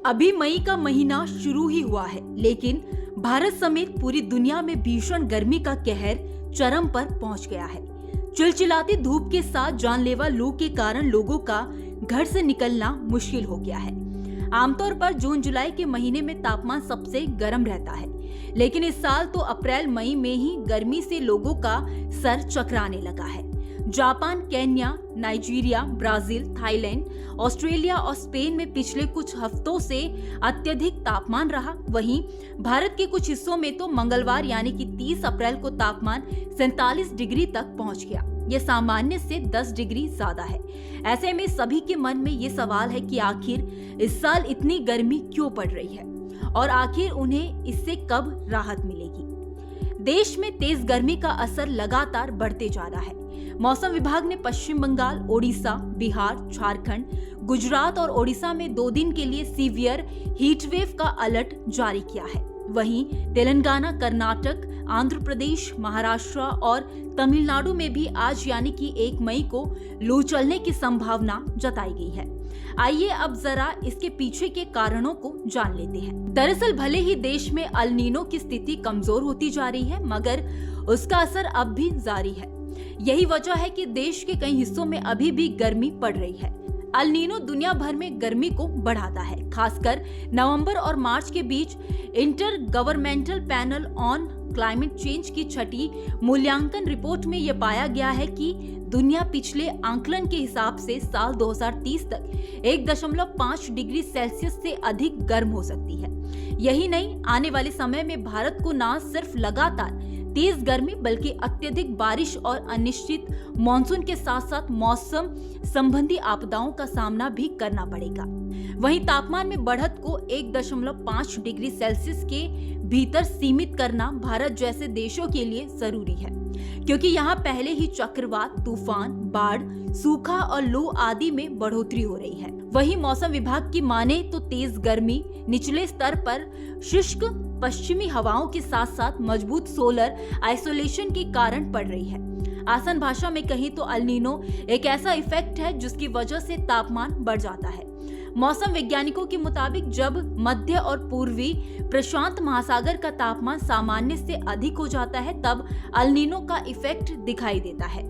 अभी मई का महीना शुरू ही हुआ है, लेकिन भारत समेत पूरी दुनिया में भीषण गर्मी का कहर चरम पर पहुंच गया है। चिलचिलाती धूप के साथ जानलेवा लू के कारण लोगों का घर से निकलना मुश्किल हो गया है। आमतौर पर जून जुलाई के महीने में तापमान सबसे गर्म रहता है, लेकिन इस साल तो अप्रैल मई में ही गर्मी से लोगों का सर चकराने लगा है। Japan, Kenya, Nigeria, Brazil, Thailand, Australia और स्पेन में पिछले कुछ हफ्तों से अत्यधिक तापमान रहा। वहीं भारत के कुछ हिस्सों में तो मंगलवार यानी कि 30 अप्रैल को तापमान 47 डिग्री तक पहुंच गया। यह सामान्य से 10 डिग्री ज्यादा है। ऐसे में सभी के मन में ये सवाल है कि आखिर इस साल इतनी गर्मी क्यों पड़ रही है और आखिर उन्हें इससे कब राहत मिलेगी। देश में तेज गर्मी का असर लगातार बढ़ते जा रहा है। मौसम विभाग ने पश्चिम बंगाल, ओडिशा, बिहार, झारखंड, गुजरात और ओडिशा में 2 दिन के लिए सीवियर हीटवेव का अलर्ट जारी किया है। वहीं तेलंगाना, कर्नाटक, आंध्र प्रदेश, महाराष्ट्र और तमिलनाडु में भी आज यानी कि 1 मई को लू चलने की संभावना जताई गई है। आइए अब जरा इसके पीछे के कारणों को जान लेते हैं। दरअसल भले ही देश में अल नीनो की स्थिति कमजोर होती जा रही है, मगर उसका असर अब भी जारी है। यही वजह है कि देश के कई हिस्सों में अभी भी गर्मी पड़ रही है। अल नीनो दुनिया भर में गर्मी को बढ़ाता है। खासकर नवंबर और मार्च के बीच intergovernmental panel on climate change की 6ठी मूल्यांकन रिपोर्ट में यह पाया गया है कि दुनिया पिछले आंकलन के हिसाब से साल 2030 तक 1.5 डिग्री सेल्सियस से अधिक गर्म हो सकती है। यही नहीं, आने वाले समय में भारत को न सिर्फ लगातार तेज गर्मी बल्कि अत्यधिक बारिश और अनिश्चित मॉनसून के साथ साथ मौसम संबंधी आपदाओं का सामना भी करना पड़ेगा। वहीं तापमान में बढ़त को 1.5 डिग्री सेल्सियस के भीतर सीमित करना भारत जैसे देशों के लिए जरूरी है, क्योंकि यहाँ पहले ही चक्रवात, तूफान, बाढ़, सूखा और लू आदि में बढ़ोतरी हो रही है। वहीं मौसम विभाग की माने तो तेज गर्मी निचले स्तर पर शुष्क पश्चिमी हवाओं के साथ साथ मजबूत सोलर आइसोलेशन के कारण पड़ रही है। आसान भाषा में कहीं तो अल नीनो एक ऐसा इफेक्ट है जिसकी वजह से तापमान बढ़ जाता है। मौसम वैज्ञानिकों के मुताबिक जब मध्य और पूर्वी प्रशांत महासागर का तापमान सामान्य से अधिक हो जाता है, तब अल नीनो का इफेक्ट दिखाई देता है।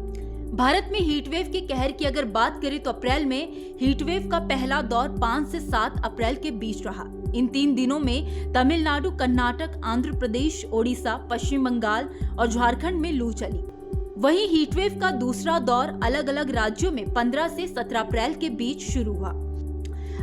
भारत में हीटवेव के कहर की अगर बात करें तो अप्रैल में हीटवेव का पहला दौर 5 से 7 अप्रैल के बीच रहा। इन 3 दिनों में तमिलनाडु, कर्नाटक, आंध्र प्रदेश, ओडिशा, पश्चिम बंगाल और झारखंड में लू चली। वहीं हीटवेव का दूसरा दौर अलग अलग राज्यों में 15 से 17 अप्रैल के बीच शुरू हुआ।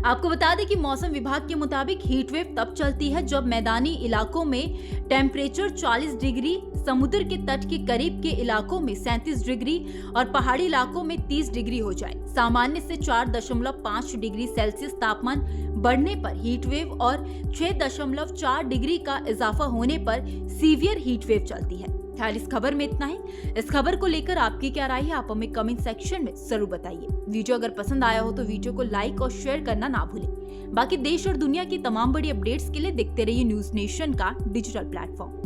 आपको बता दें कि मौसम विभाग के मुताबिक हीटवेव तब चलती है जब मैदानी इलाकों में टेम्परेचर 40 डिग्री, समुद्र के तट के करीब के इलाकों में 37 डिग्री और पहाड़ी इलाकों में 30 डिग्री हो जाए। सामान्य से 4.5 डिग्री सेल्सियस तापमान बढ़ने पर हीटवेव और 6.4 डिग्री का इजाफा होने पर सीवियर हीटवेव चलती है। फिलहाल इस खबर में इतना ही। इस खबर को लेकर आपकी क्या राय है, आप हमें कमेंट सेक्शन में जरूर बताइए। वीडियो अगर पसंद आया हो तो वीडियो को लाइक और शेयर करना ना भूलें। बाकी देश और दुनिया की तमाम बड़ी अपडेट्स के लिए देखते रहिए न्यूज नेशन का डिजिटल प्लेटफॉर्म।